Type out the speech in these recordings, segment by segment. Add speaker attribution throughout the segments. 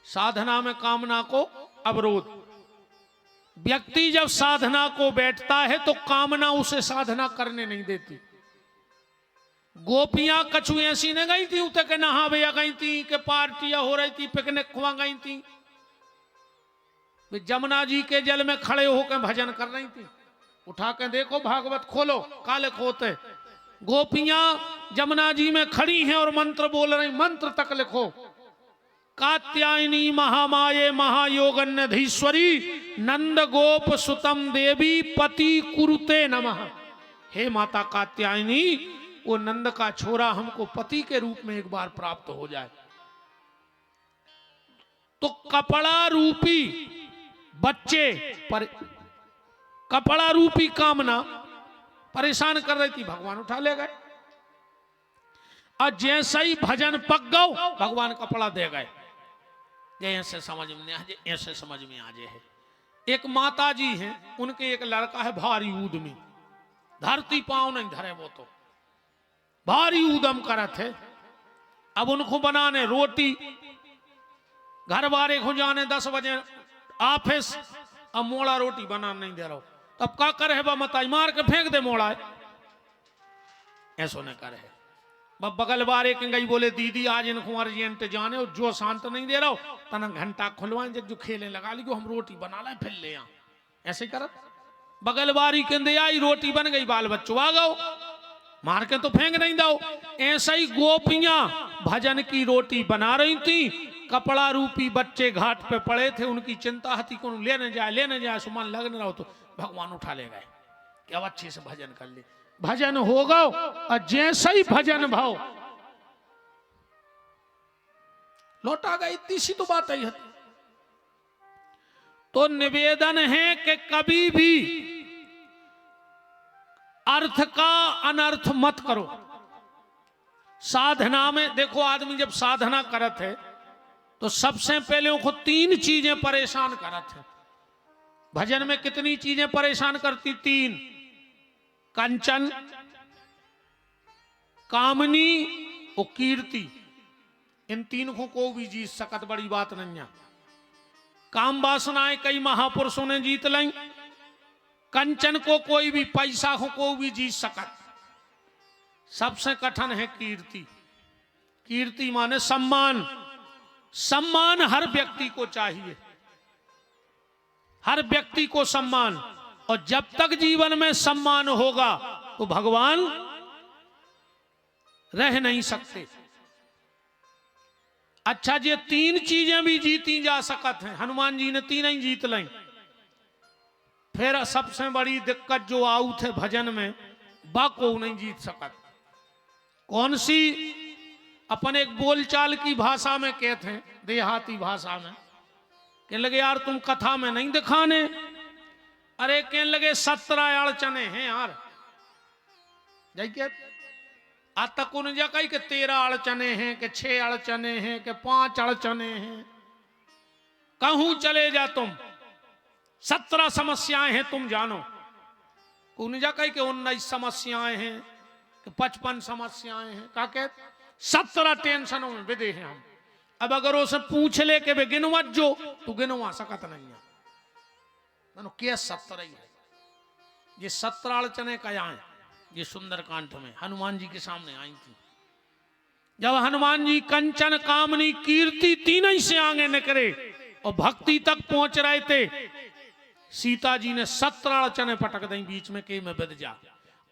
Speaker 1: साधना में कामना को अवरोध। व्यक्ति जब साधना को बैठता है तो कामना उसे साधना करने नहीं देती। गोपियां कछु ऐसी न गई थी उते के नहा भैया गई थी के पार्टियां हो रही थी, पिकनिक खुआ गई थी, वे जमुना जी के जल में खड़े होकर भजन कर रही थी। उठा के देखो भागवत खोलो, काले खोते गोपियां जमुना जी में खड़ी हैं और मंत्र बोल रही, मंत्र तक लिखो। कात्यायनी महामाये महायोगन्नधीश्वरी नंद गोप सुतम देवी पति कुरुते नमः। हे माता कात्यायनी, वो नंद का छोरा हमको पति के रूप में एक बार प्राप्त हो जाए। तो कपड़ा रूपी बच्चे पर कपड़ा रूपी कामना परेशान कर रही थी, भगवान उठा ले गए। और जैसा ही भजन पक गओ भगवान कपड़ा दे गए। ऐसे समझ में आ जाए, ऐसे समझ में आ जाए। एक माता जी हैं, उनके एक लड़का है भारी ऊदमी, धरती पांव नहीं धरे, वो तो भारी ऊदम करत है। अब उनको बनाने रोटी, घर बारे को जाने 10 बजे ऑफिस, अब मोड़ा रोटी बना नहीं दे रहा, तब का करे बा मताई मार के फेंक दे मोड़ा है, ऐसो न करे। बगल बारे के गई बोले दीदी आज इनको अर्जेंट जाने और जो शांत नहीं दे रहा हो तना घंटा खुलवाए, जब जो खेलने लगा ली हम रोटी बना लाए फिर ले आ, ऐसे कर। बगल बारी के दे आई, रोटी बन गई, बाल बच्चों आ गओ, मार के तो फेंक नहीं दो। ऐसा ही गोपियां भजन की रोटी बना रही थी, कपड़ा रूपी बच्चे घाट पे पड़े थे, उनकी चिंता थी कौन लेने जाए, सुमान लगने रहो, तो भगवान उठा ले गए कि अब अच्छे से भजन कर ले। भजन होगा और जैसा ही भजन भाव लौटा गई, इतनी सी तो बात आई है। तो निवेदन है कि कभी भी अर्थ का अनर्थ मत करो। साधना में देखो, आदमी जब साधना करत है तो सबसे पहले उनको 3 चीजें परेशान करत है। भजन में कितनी चीजें परेशान करती? 3, कंचन, कामनी और कीर्ति। इन 3 को भी जीत सकत, बड़ी बात नहीं है। काम वासनाएं कई महापुरुषों ने जीत लाई, कंचन को कोई भी, पैसा को भी जीत सकत। सबसे कठिन है कीर्ति। कीर्ति माने सम्मान। सम्मान हर व्यक्ति को चाहिए, हर व्यक्ति को सम्मान। और जब तक जीवन में सम्मान होगा तो भगवान रह नहीं सकते। अच्छा, ये 3 चीजें भी जीती जा सकत हैं। हनुमान जी ने 3 ही जीत लाई। फिर सबसे बड़ी दिक्कत जो आऊ थे भजन में, बा को नहीं जीत सकत। कौन सी? अपन एक बोलचाल की भाषा में कहते हैं, देहाती भाषा में, कहने लगे यार तुम कथा में नहीं दिखाने, अरे कहने लगे 17 अड़चने हैं यार, जाइए आज तक उन्हें जा कही कि 13 अड़चने हैं, कि 6 अड़चने हैं, कि 5 अड़चने हैं। कहूं चले जा तुम, 17 समस्याएं हैं तुम जानो। उन्हें जा कही कि 19 समस्याएं हैं, कि 55 समस्याएं हैं, का कहते 17 टेंशनों में विदे हैं हम। अब अगर उसे पूछ ले कि वे गिनवत जो, तो गिनवा सकत नहीं है, मानो के 17 ही है। ये 17 अड़चने का आए, ये सुंदरकांड में हनुमान जी के सामने आई थी। जब हनुमान जी कंचन, कामनी, कीर्ति 3 ही से आगे निकले और भक्ति तक पहुंच रहे थे, सीता जी ने 17 अड़चने पटक दी बीच में, के में बिद जा।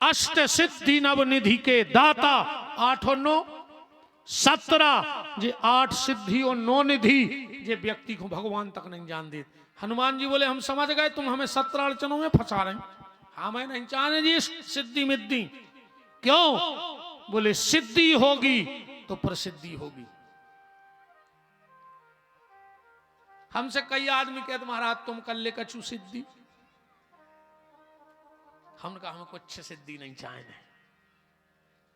Speaker 1: अष्ट सिद्धि नव निधि के दाता, 8 और 9 17, जे 8 सिद्धि और 9 निधि, जे व्यक्ति को भगवान तक नहीं जान दे। हनुमान जी बोले हम समझ गए तुम हमें 17 अड़चनों में फंसा रहे हैं, हमें नहीं चाहने जी सिद्धि मिद्धि। क्यों? बोले सिद्धि होगी तो प्रसिद्धि होगी। हमसे कई आदमी कहते महाराज तुम कर ले कछु सिद्धि, हमने कहा हमें कुछ सिद्धि नहीं चाहिए,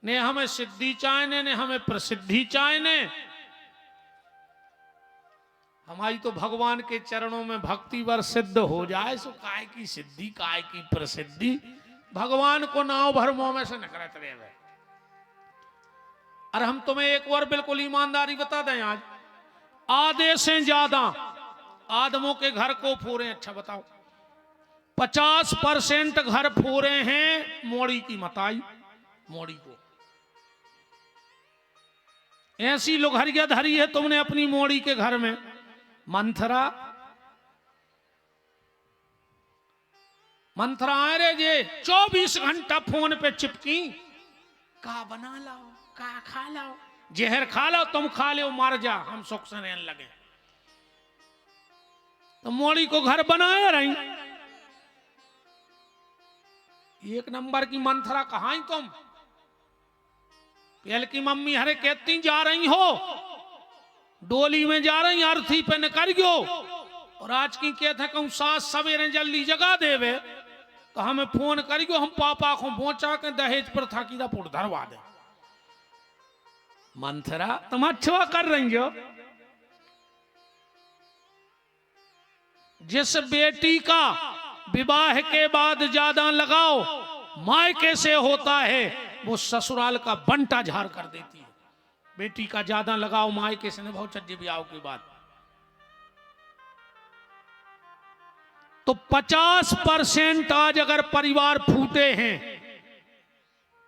Speaker 1: ने हमें सिद्धि चाहिए, ने हमें प्रसिद्धि चाहिए। हमारी तो भगवान के चरणों में भक्ति वर सिद्ध हो जाए, सो काय की सिद्धि काय की प्रसिद्धि, भगवान को नाव भर मुंह में से निकलत रहे। और हम तुम्हें एक और बिल्कुल ईमानदारी बता दें, आज आधे से ज्यादा आदमों के घर को फोड़े। अच्छा बताओ, 50% घर फोड़े हैं मोड़ी की मताई, मोड़ी को। ऐसी लोहरिया धरी है तुमने अपनी मोड़ी के घर में। मंथरा मंथरा आए रे जे 24 घंटा फोन पे चिपकी, का बना लाओ, का खा लाओ, जहर खा लो, तुम खा लो, मर जा, हम सुख से रहने लगे। तो मोड़ी को घर बनाया रही। एक नंबर की मंथरा कहाँ ही तुम। पहल की मम्मी हरे कहती जा रही हो, डोली में जा रही, अर्थी पे निकल गयो। और आज की कहते हैं कहूँ सास सवेरे जल्दी जगा देवे तो हमें फोन करियो, हम पापा को पहुंचा के दहेज प्रथा की पुट धरवा दे। मंथरा तुम अच्छा कर रही हो। जिस बेटी का विवाह के बाद ज्यादा लगाओ मायके से होता है, वो ससुराल का बंटा झाड़ कर देती है। बेटी का ज्यादा लगाओ मायके से बहुत चज्जे ब्याह के बाद। तो 50% आज अगर परिवार फूटे हैं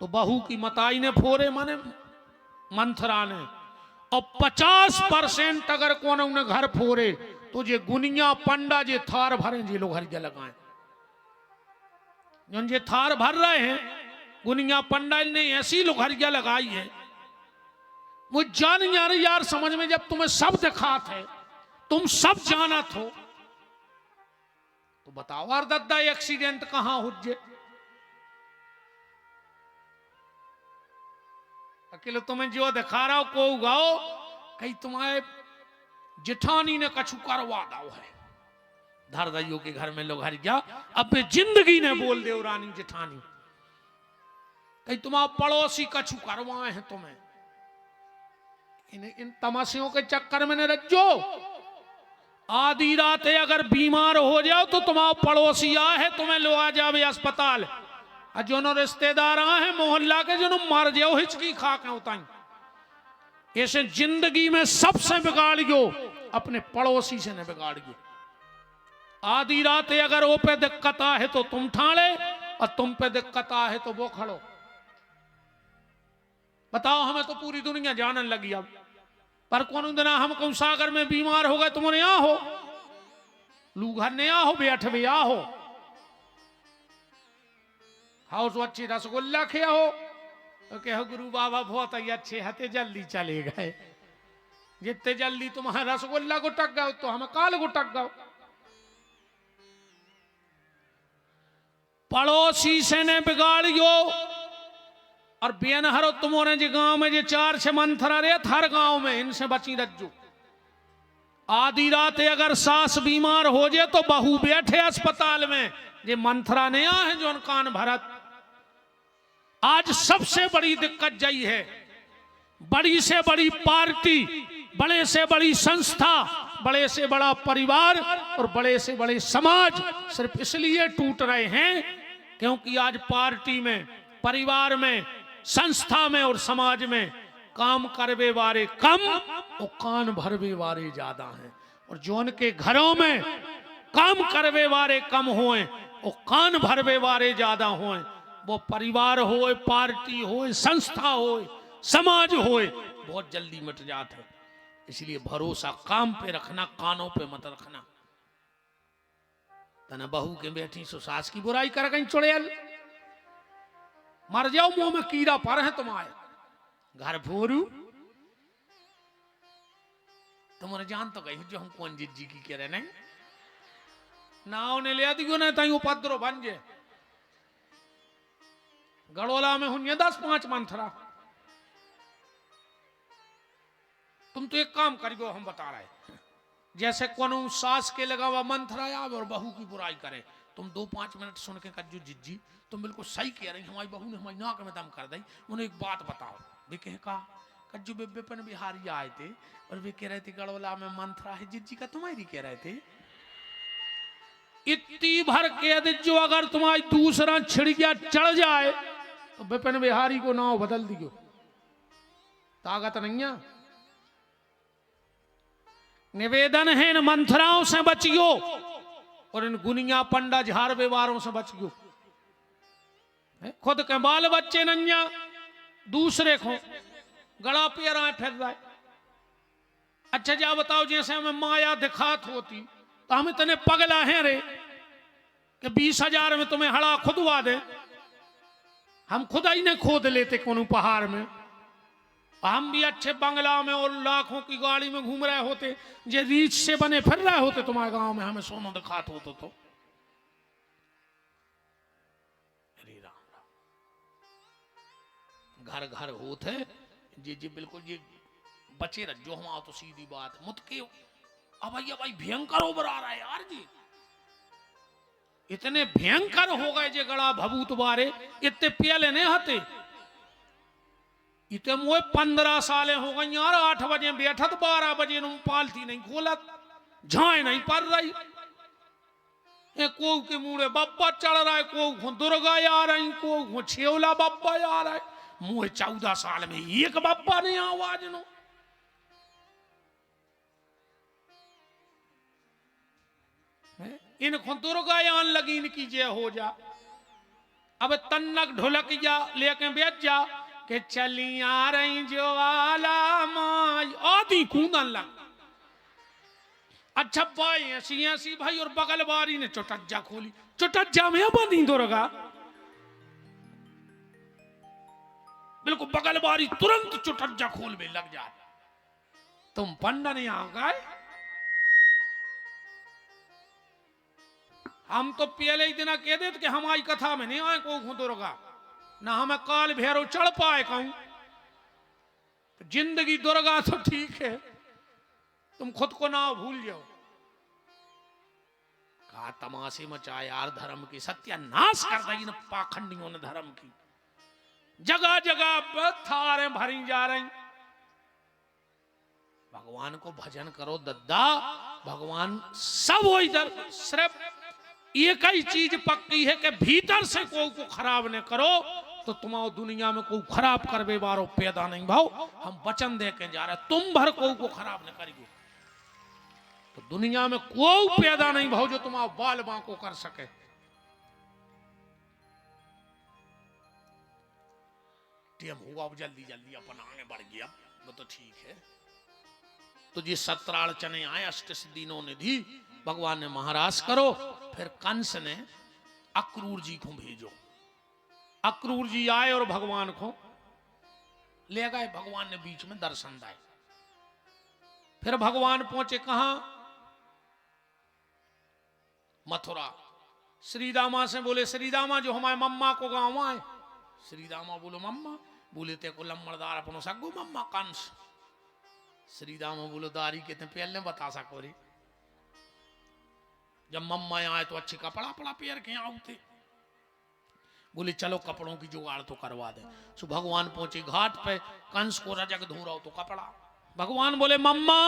Speaker 1: तो बहू की मताई ने फोड़े, माने मंथरा ने। और 50% अगर कौन ने घर फोड़े तो जे गुनिया पंडा जे थार भरे जे लोग हरिया लगाए। जो जे थार भर रहे हैं गुनिया पंडा ने ऐसी लोग हरिया लगाई है। मुझे जान यार समझ में, जब तुम्हें सब दिखात है, तुम सब जानत हो, तो बताओ यार दद्दा एक्सीडेंट कहां हुज्जे। अकेले तुम्हें जो दिखा रहा हो को गाओ कहीं तुम्हारे जेठानी ने कछु करवा दाओ है। धर दैयो के घर में लोग हर गया, अब जिंदगी ने बोल दे रानी जेठानी, कहीं तुम्हारे पड़ोसी कछु करवाए हैं तुम्हें। इन तमाशियों के चक्कर में न रज्जो। आधी रात अगर बीमार हो जाओ तो तुम्हारा पड़ोसी आए तुम्हें लो आ जावे अस्पताल, और जो रिश्तेदार आए मोहल्ला के जो मर जाओ हिचकी खा के उताई। ऐसे जिंदगी में सबसे बिगाड़ियो, अपने पड़ोसी से न बिगाड़ियो। आधी रात अगर वो पे दिक्कत है तो तुम ठाणे, और तुम पे दिक्कत है तो वो खड़ो। बताओ, हमें तो पूरी दुनिया जानन लगी अब। पर कौन दिन हम कौन सागर में बीमार हो गए तुम्हारे यहां हो, लूघर ने आ हो, बैठ भी आ हो, हाउस अच्छी रसगुल्ला खिया हो तो कहो गुरु बाबा बहुत ही अच्छे हते, जल्दी चले गए। जितने जल्दी तुम्हारा रसगुल्ला को टक गए तो हमें काल को टक गए। पड़ोसी से ने बिगाड़ियो। और बेनहरो तुम्हारे जो गांव में जो 4-6 मंथरा रे हर गांव में, इनसे बची रज्जू। आधी रात अगर सास बीमार हो जाए तो बहू बैठे अस्पताल में, ये मंथरा ने आ है जो कान भरत। आज सबसे बड़ी दिक्कत यही है, बड़ी से बड़ी पार्टी, बड़े से बड़ी संस्था, बड़े से बड़ा परिवार और बड़े से बड़े समाज सिर्फ इसलिए टूट रहे हैं क्योंकि आज पार्टी में, परिवार में, संस्था में और समाज में काम करवे वाले कम और कान भरवे वाले ज्यादा हैं। और जो उनके घरों में काम करवे वाले कम होए और कान भरवे वाले ज्यादा होए, वो परिवार होए, पार्टी होए, संस्था होए, समाज होए, बहुत जल्दी मिट जाते हैं। इसलिए भरोसा काम पे रखना, कानों पे मत रखना। तना बहू के बैठी सो सास की बुराई कर गई चुड़ैल, मर जाओ मुंह में कीड़ा पर है तुम्हारे। घर फोरू तुम्हारे जान तो गई जो हम कौन जिज्जी की कह रहे नहीं ना, उन्हें ले दियो ना ताई उपद्रो बन जे। गड़ोला में हुई 10-5 मंथरा। तुम तो एक काम करियो, हम बता रहे, जैसे कौन सास के लगा हुआ मंथरा आवे और बहू की बुराई करे, तुम 2-5 मिनट सुन के कज्जू जिज्जी तुम बिल्कुल सही कह रही, हमारी बहू ने हमारी नाक में दम कर दी। उन्हें एक बात बताओ, वे कहे का कज्जू बेबेपन बिहारी आए थे और वे कह रहे थे गड़ोला में मंथरा है, जिज्जी का तुम्हारी कह रहे थे। इतनी भर कह दे जो अगर तुम्हारी दूसरा छिड़िया चढ़ जाए तो विपिन बिहारी को नाव बदल दियो, ताकत नहीं है। निवेदन है इन मंथराओं से बचियो और इन गुनिया पंडा झाड़ व्यवहारों से बचियो। खुद के बाल बच्चे नन्या दूसरे को गला पेरा फिर रहा है। अच्छा जा बताओ, जैसे हमें माया दिखात होती तो हम इतने पगला हैं रे कि 20,000 में तुम्हें हड़ा खुदवा दे, हम खुदा ही ने खोद लेते कोनो पहाड़ में। हम भी अच्छे बंगला में और लाखों की गाड़ी में घूम रहे होते, जे रीछ से बने फिर रहे होते तुम्हारे गांव में, हमें सोना दिखात होते तो। घर घर होते जी जी बिल्कुल जी बचे रहो हम तो सीधी बात मुतके अब भाई भयंकर ओवर आ रहा है यार जी, इतने भयंकर हो गए जे गड़ा भभूत बारे इतने पहले नहीं हते। इतने मोए 15 साले हो गई यार, 8 बजे बैठत 12 बजे पालती नहीं खोलत, झाए नहीं पड़ रही। को के मुड़े बब्बा चढ़ रहा है, को दुर्गा आ रही, को छेवला बब्बा आ रहा है। मुझे 14 साल में एक बब्बा नहीं आवाज नो। इनको दुर्गा आन लगी इनकी जय हो जा। अब तन्नक ढोलक जा लेके बेच जा के चली आ रही ज्वाला माई आदि कूदन लग। अच्छा भाई ऐसी ऐसी भाई और बगल बारी ने चुटज्जा खोली, चुटज्जा में बनी दुर्गा, बिल्कुल बगल बारी तुरंत चुटज्जा खोल में लग जा। तुम पंडा नहीं आ गए, हम तो पहले ही दिन कह देते कि हमारी कथा में नहीं आए को दुर्गा, ना हमें काल भैरव चढ़ पाए कहूं। जिंदगी दुर्गा तो ठीक है, तुम खुद को ना भूल जाओ। कहा तमाशे मचा यार धर्म की, सत्यानाश कर दी न पाखंडियों ने धर्म की। जगह जगह थारे भरी जा रही। भगवान को भजन करो दद्दा, भगवान सब हो इधर। सिर्फ एक ही चीज पक्की है कि भीतर से कोई को खराब न करो तो तुम्हारी दुनिया में कोई खराब करवे बारो पैदा नहीं भाव। हम वचन दे के जा रहे, तुम भर कोई को खराब न करिए तो दुनिया में कोई पैदा नहीं भाव जो तुम्हारा बाल बांको कर सके। टेम हुआ अब जल्दी जल्दी अपन आगे बढ़ गया, वो तो ठीक है। तो ये 17 अड़चने आए, अष्ट सिद्धियों ने दी, भगवान ने महाराज करो। फिर कंस ने अक्रूर जी को भेजो। अक्रूर जी आए और भगवान को ले गए। भगवान ने बीच में दर्शन दिए। फिर भगवान पहुंचे कहां? मथुरा। श्री रामा से बोले, श्री रामा जो हमारे मम्मा को गांव आए। श्री रामा बोलो मम्मा, बोले ते को लम्बरदार अपनो सगो मम्मा कंस। श्री रामा बोलो दारी के पहले बता सको रे, जब मम्मा आए तो अच्छे कपड़ा पड़ा पैर के आओ थे। बोले चलो कपड़ों की जुगाड़ तो करवा दे। सो भगवान पहुंचे घाट पे, कंस को रजक धो रहा हो तो कपड़ा। भगवान बोले मम्मा,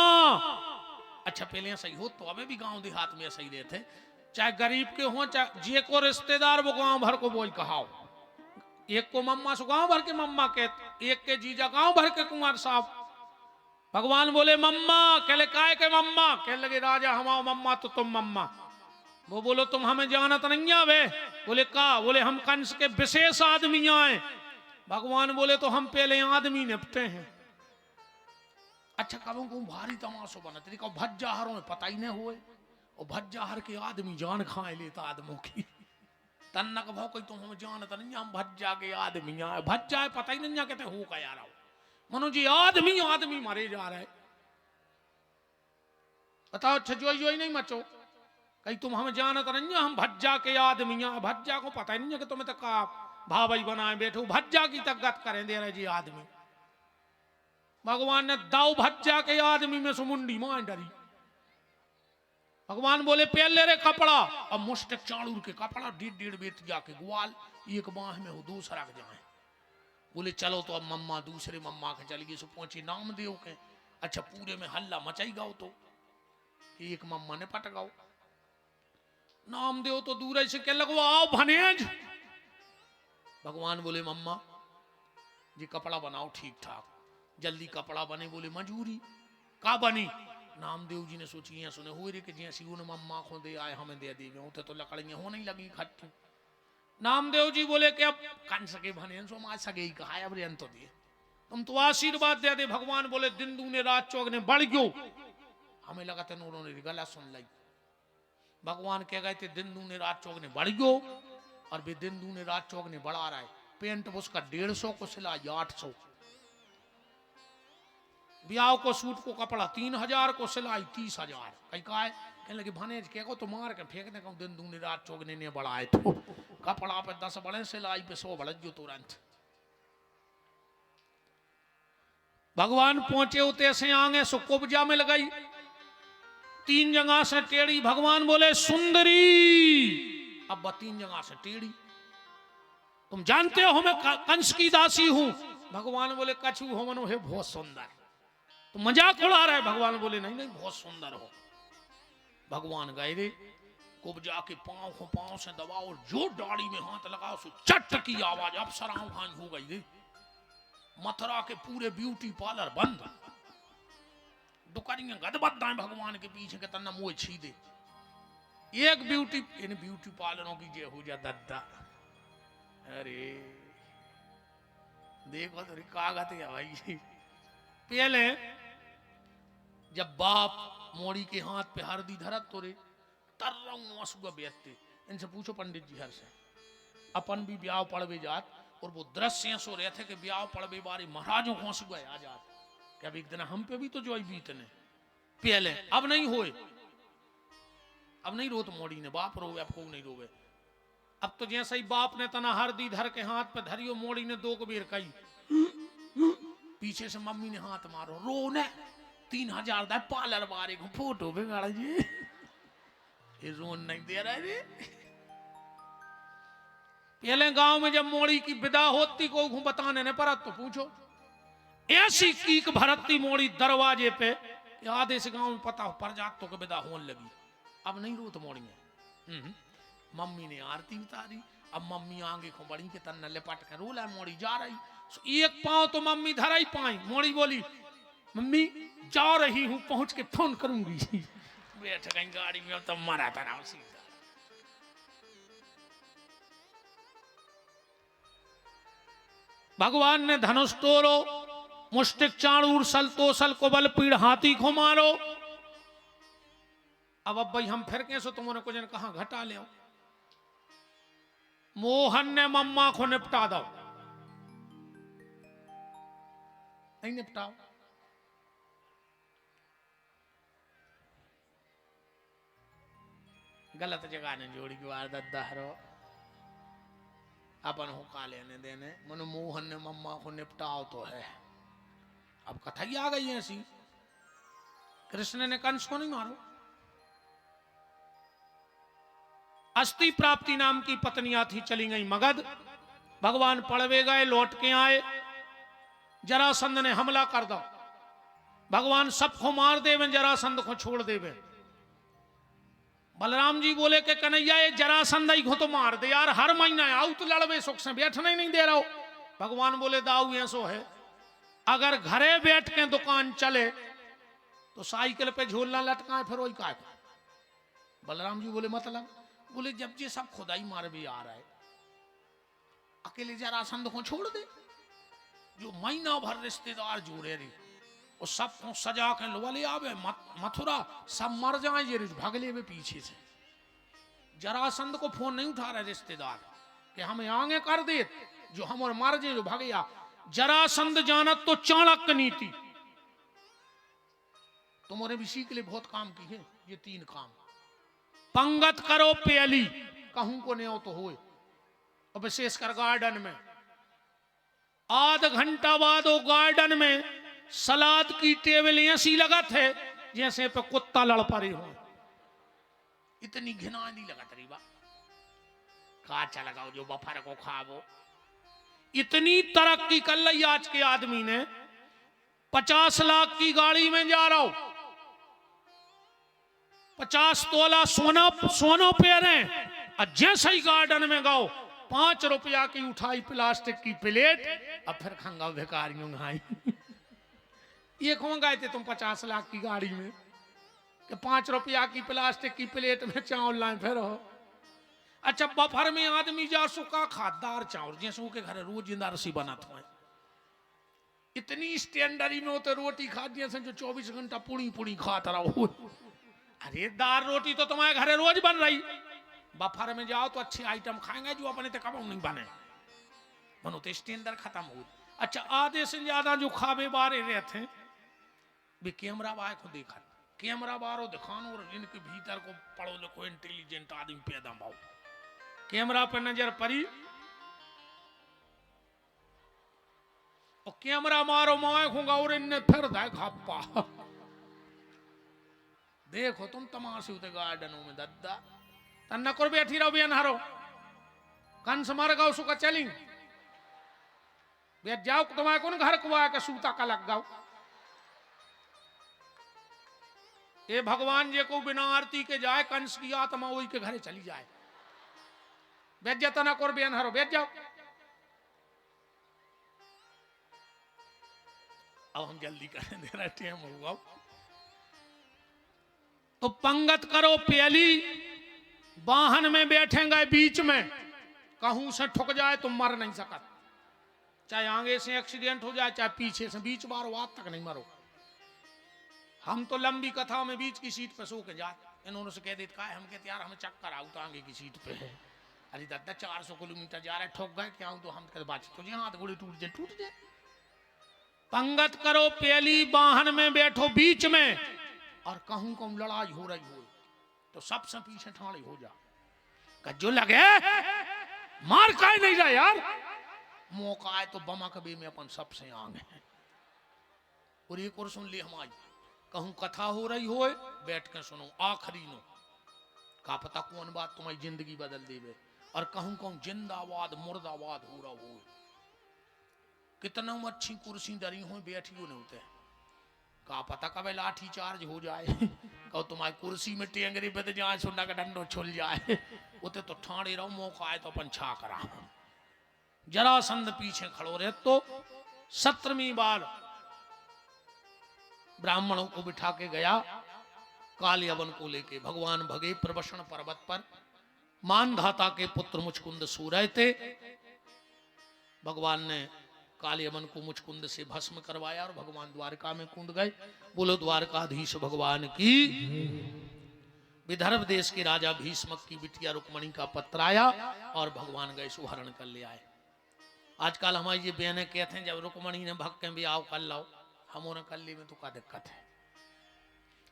Speaker 1: अच्छा पहले सही हो तो अबे भी गांव देहात में सही रहते, चाहे गरीब के हो चाहे जे को रिश्तेदार वो गांव भर को बोल कहाओ। एक को मम्मा सो गांव भर के मम्मा कहते, एक के जीजा गांव भर के कुंवर साहब। भगवान बोले मम्मा, कहले काय के मम्मा? कह लगे राजा हमारा मम्मा तो तुम मम्मा। वो बोलो तुम हमें जानत नहीं आवे? बोले का? बोले हम कंस के विशेष आदमी आए। भगवान बोले तो हम पहले आदमी निपटे हैं। अच्छा कबों को भारी तमाशो बना तेरी को भज्जाहरों में पता ही नहीं हुए, और भज्जाहर के आदमी जान खाए लेता आदमों की। तन्नक भाव कोई तुम हमें जानत नहीं, हम भज्जा के आदमी आए। भज्जा है पता ही नहीं कहते हो का यार, मनो जी आदमी आदमी मारे जा रहे। बताओ अच्छा जो ही नहीं मचो, कहीं तुम हमें जानत नहीं, हम भज्जा के आदमी हैं। भज्जा को पता ही नहीं है कि तुम्हें तक भाई बनाए बैठो, भज्जा की तक करें दे रहे जी आदमी। भगवान ने दाऊ भज्जा के आदमी में सुमुंडी मां डरी। भगवान बोले पहले रे कपड़ा, अब मुष्टक चाणूर के कपड़ा 1.5 बेतिया के ग्वाल एक बाह में हो, दूसरा के जाए। बोले चलो तो अब मम्मा दूसरे मम्मा के चल गई। सो पहुंची नाम देव के। अच्छा पूरे में हल्ला मचाई गाओ तो एक मम्मा ने पट गाओ। नाम देव तो दूर से कह लगो आओ भनेज। भगवान बोले मम्मा जी कपड़ा बनाओ ठीक ठाक, जल्दी कपड़ा बने। बोले मजूरी का बनी? नामदेव जी ने सोची यहाँ सुने हुए रे कि जिया शिव ने मम्मा को दे आए हमें दे देवे उते तो लकड़ियाँ हो नहीं लगी इकट्ठी। नामदेव जी बोले कि अब कंस के भने सो मार सके ही कहा अब रेन तो दिए तुम तो आशीर्वाद दे दे। भगवान बोले दिन दूने रात चौगने बढ़ गयो। हमें लगा था उन्होंने गला सुन लाई। भगवान कह गए थे दिन दूने रात चौगने बढ़ गयो और भी दिन दूने रात चौगने बढ़ा रहा है। पेंट उसका 150 को सिलाई 800, ब्याह को सूट को कपड़ा 3000 को सिलाई 30,000। कहीं कहा है कहने लगे भानेज के को तो मार के फेंक दे दिन दूनी रात चौगने ने बढ़ाए तो कपड़ा पे 10 बढ़े सिलाई पे 100 बढ़ जो तुरंत। भगवान पहुंचे उते से आगे सो कुब्जा में लगाई 3 जगह से टेढ़ी। भगवान बोले सुंदरी अब 3 जगह से टेढ़ी। तुम जानते हो मैं कंस की दासी हूं। भगवान बोले कछु हो मनो है बहुत सुंदर। तो मजाक उड़ा रहा है। भगवान बोले नहीं नहीं बहुत सुंदर हो। भगवान गए रे कुब्जा के पांव से दबाओ जो दाढ़ी में हाथ लगाओ सो चट की आवाज अप्सराओं खान हो गई रे। मथुरा के पूरे ब्यूटी पार्लर बंद। दुकानियां गदबद्दा भगवान के पीछे के तना मुँह छी दे। एक इन ब्यूटी पार्लरों की जय हो जा दद्दा। अरे देखो तो कागज है भाई। पहले जब बाप मोड़ी के हाथ पे हरदी धरत तो रे तर आंसू बेचते। इनसे पूछो पंडित जी हर से अपन भी ब्याह पड़वे जात और वो दृश्य सो रहे थे कि ब्याह पड़वे बारे महाराजों को आंसू आ जात। क्या एक दिन हम पे भी तो जो बीतने पहले अब नहीं होए। अब नहीं रोत मोड़ी ने बाप रोवे अब को नहीं रोवे। अब तो जैसे ही बाप ने तना हरदी धर के हाथ पे धरियो मोड़ी ने 2 बेर कही। पीछे से मम्मी ने हाथ मारो रो ने 3000 दा पार्लर बारे को फोटो बिगाड़ जी। ये रोन नहीं दे रहा रे। पहले गांव में जब मोड़ी की विदा होती को बताने ने परत तो पूछो ऐसी कीक भरती मोड़ी दरवाजे पे आधे से गांव में पता हो पर जात तो के विदा होने लगी। अब नहीं रोत मोड़ी में। मम्मी ने आरती उतारी। अब मम्मी आगे को बड़ी के तन्ना लिपट कर रोला मोड़ी जा रही। एक पांव तो मम्मी धरा ही पाई। मोड़ी बोली मम्मी जा रही हूं पहुंच के फोन करूंगी। बैठ गई गाड़ी में तो मरा था ना सीधा। भगवान ने धनुष तोड़ो मुष्टिक चाणूर सल तोसल को बल पीड़ हाथी को मारो। अब भाई हम फिर कैसे तुमने कुछ कहा घटा ले। मोहन ने मम्मा को निपटा दो। नहीं निपटाओ। गलत जगह ने जोड़ी की वार दद्दाहरो अपन हो का लेने देने। मनो मोहन ने मम्मा को निपटाओ तो है। अब कथा ही आ गई ऐसी। कृष्ण ने कंस को नहीं मारो। अस्थि प्राप्ति नाम की पत्नियां थी चली गई मगध। भगवान पड़वे गए लौट के आए। जरासंध ने हमला कर दो। भगवान सबको मार देवे जरासंध को छोड़ देवे। बलराम जी बोले कि कन्हैया ये जरासंध ही को तो मार दे यार। हर महीना आओ तो लड़वे सुख से बैठना ही नहीं दे रहा हो। भगवान बोले दाऊ ऐसो है अगर घरे बैठ के दुकान चले तो साइकिल पे झोलना लटकाए फिर वही का। बलराम जी बोले मतलब बोले जब ये सब खुदाई मार भी आ रहा है अकेले जरासंध को छोड़ दे। जो महीना भर रिश्तेदार जोड़े रे और सब को सजा के लोले आवे मथुरा सब मर जाए ये भगले में पीछे से। जरासंध को फोन नहीं उठा रहे रिश्तेदार कि हमें आगे कर दे जो हम और मर जे जो भाग गया। जरासंध जानत तो चाणक्य नीति तुम्हारे भी सीख ले बहुत काम की है। ये 3 काम पंगत करो पहली कहूं को नहीं हो तो होए और विशेषकर गार्डन में आध घंटा बाद वो गार्डन में सलाद की टेबल ऐसी लगत है जैसे पे कुत्ता लड़ पड़े हो। इतनी घिना नहीं लगत रही बा काचा लगाओ जो बफर को खाओ। इतनी तरक्की कर ली आज के आदमी ने। 50 लाख की गाड़ी में जा रहा हूं 50 तोला सोनो पहने और जैसे ही गार्डन में गाओ 5 रुपया की उठाई प्लास्टिक की प्लेट अब फिर खंगा भिखारियों घाई। ये कौन गए थे तुम 50 लाख की गाड़ी में। कि 5 रुपया की प्लास्टिक की प्लेट में चावल लाए फिर हो। अच्छा बफर में आदमी जा सुखा खादार चावल जैसे के घर रोज इंदा रसी बना था इतनी स्टैंडर्ड में होते रोटी खा दिए जो 24 घंटा पुड़ी पुड़ी खाता रहो। अरे दाल रोटी तो तुम्हारे घरे रोज बन रही, बफर में जाओ तो अच्छे आइटम खाएंगे जो अपने तो कब नहीं बने बनो तो स्टैंडर्ड खत्म हो। अच्छा आधे से ज्यादा जो खाबे बारे रहते वे कैमरा बाय को देखा कैमरा बारो दिखानो और इनके भीतर को पढ़ो लिखो इंटेलिजेंट आदमी पैदा भाव कैमरा पर नजर पड़ी और कैमरा मारो माए खूंगा और इनने फिर दाए खापा देखो तुम तमाशे होते गार्डनों में दद्दा तन्ना कर बैठी रहो बेन हारो कंस मार गाओ सुका चली बैठ जाओ तुम्हारे कौन घर को आया सूता का लग गाओ। ये भगवान जी को बिना आरती के जाए कंस की आत्मा वही के घरे चली जाए। बैठ जाता ना कर बेन हारो बैठ जाओ। अब हम जल्दी करें दे रहा टाइम होगा। तो पंगत करो पहली वाहन में बैठेंगे बीच में कहूं से ठुक जाए तो मर नहीं सकत, चाहे आगे से एक्सीडेंट हो जाए चाहे पीछे से, बीच मारो आज तक नहीं मरो। हम तो लंबी कथा में बीच की सीट पे सो के जाए इन्होंने से कह देता है हम कहते यार हमें चक्कर आऊ तो आगे की सीट पे है। अरे दादा 400 किलोमीटर जा रहा है ठोक गए क्या तो हम कहते बात तो हाथ गोली टूट जाए। पंगत करो पहली वाहन में बैठो बीच में और कहूं कहूं लड़ाई हो रही हो तो सबसे पीछे ठाड़ी हो जा कज्जो लगे मार का नहीं रहा यार मौका आए तो बमा कभी में अपन सबसे आगे है। और एक और सुन ली हमारी कहूं कथा हो रही हो बैठ के सुनो आखिरी नो का पता कौन बात तुम्हारी जिंदगी बदल देवे। और कहूं कहूं जिंदाबाद मुर्दाबाद हो रहा हो कितना अच्छी कुर्सी डरी हो बैठी हो नहीं होते का पता कब लाठी चार्ज हो जाए कहो तुम्हारी कुर्सी में टेंगरी पे जाए सुनना का डंडो छुल जाए उते तो ठाणे रहो मौका आए तो अपन छा करा। जरासंध पीछे खड़ो रहे तो 17वीं बार ब्राह्मणों को बिठा के गया कालियवन को लेके भगवान भगे प्रवशन पर्वत पर मानधाता के पुत्र मुचकुंद सो रहे थे। भगवान ने कालियवन को मुचकुंद से भस्म करवाया और भगवान द्वारका में कूद गए। बोलो द्वारकाधीश भगवान की। विदर्भ देश के राजा भीष्मक की बिटिया रुक्मणी का पत्र आया और भगवान गए सुहरण कर ले आए। आजकल हमारी ये बहनें कहते हैं जब रुक्मणी ने भग के भी आओ कर लाओ हम कर ले में तो क्या दिक्कत है।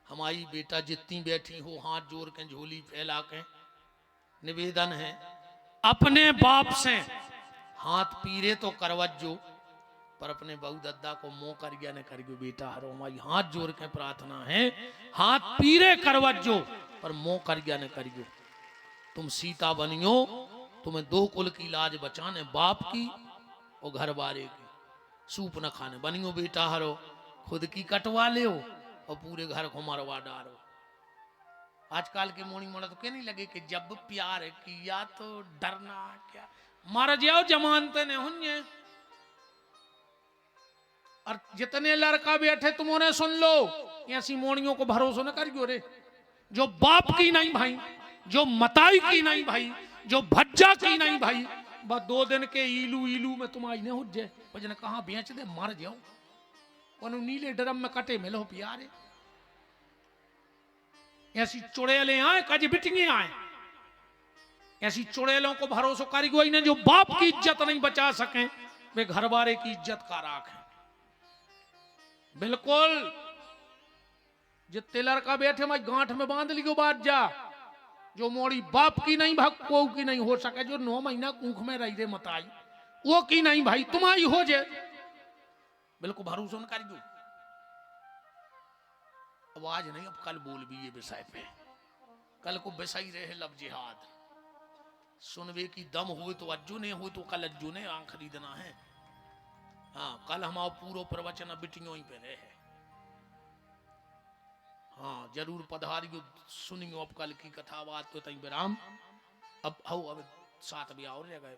Speaker 1: हमारी बेटा जितनी बैठी हो हाथ जोड़ के झोली फैला के निवेदन है अपने बाप से हाथ पीरे तो करवज्जो पर अपने बहू दद्दा को मोह करिया न करियो बेटा हरो हमारी हाथ जोड़ के प्रार्थना है हाथ पीरे करवज्जो पर मोह करिया न करियो। तुम सीता बनियो तुम्हें 2 कुल की लाज बचाने बाप की और घर वाले की सूप न खाने बनियो बेटा हरो खुद की कटवा ले और पूरे घर को मरवा डालो। आजकल के मोनी मोड़ा तो क्या नहीं लगे कि जब प्यार किया तो डरना क्या मर जाओ जमानते ने हुन्ये। और जितने लड़का बैठे तुम उन्हें सुन लो ऐसी मोनियों को भरोसा न करियो रे जो बाप की नहीं भाई जो मताई की नहीं भाई जो भज्जा की नहीं भाई बस 2 दिन के ईलू ईलू में तुम आई ने हो जाए भजन कहाँ बेच दे मर जाओ उन्होंने नीले ड्रम में कटे मिलो प्यारे। ऐसी चुड़ैलें आए कज बिटिंगे आए ऐसी चुड़ैलों को भरोसा करियो इन्हें जो बाप की इज्जत नहीं बचा सके वे घर वाले की इज्जत का राख है। बिल्कुल जितने लड़का बैठे मैं गांठ में बांध लियो बात जा जो मोड़ी बाप की नहीं भक्को की नहीं हो सके जो 9 महीना कूख में रही रे मताई वो की नहीं भाई तुम्हारी हो जाए बिल्कुल भरोसा न करियो। अब आज नहीं अब कल बोल भी ये विषय पे कल को विषय रहे लब जिहाद सुनवे की दम हुए तो अज्जू ने हुए तो कल अज्जू ने आंख खरीदना है। हाँ कल हमारा पूरा प्रवचन बिटियों ही पे रहे। हाँ जरूर पधारियो सुनियो अब कल की कथा बात तो तई विराम अब हो अब 7 भी आओ रह गए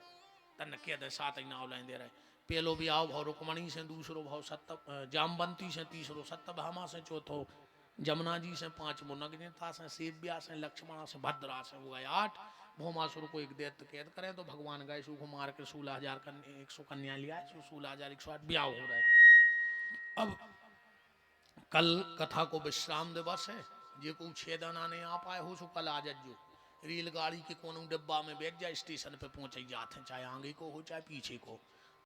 Speaker 1: तन के दे 7 ही नाव लाइन दे रहे पहलो भी आओ भाव रुक्मणी से दूसरो भाव सत्य जामवंती से तीसरो सत्य भामा से चौथो जमुना जी से 5 मुनगता से सेव्या से लक्ष्मणा से भद्रा से हुआ 8। भौमासुर को एक दैत्य कैद करें तो भगवान गए को मार के 16,100 कन्या लिया, 16,108 ब्याह हो रहा है। अब कल कथा को विश्राम दिवस है, जे को छेदन आने आ पाए हो सो कल आ जो रेलगाड़ी के कोनो डिब्बा में बैठ जाए, स्टेशन पे पहुंचे जाते हैं, चाहे आगे को हो चाहे पीछे को।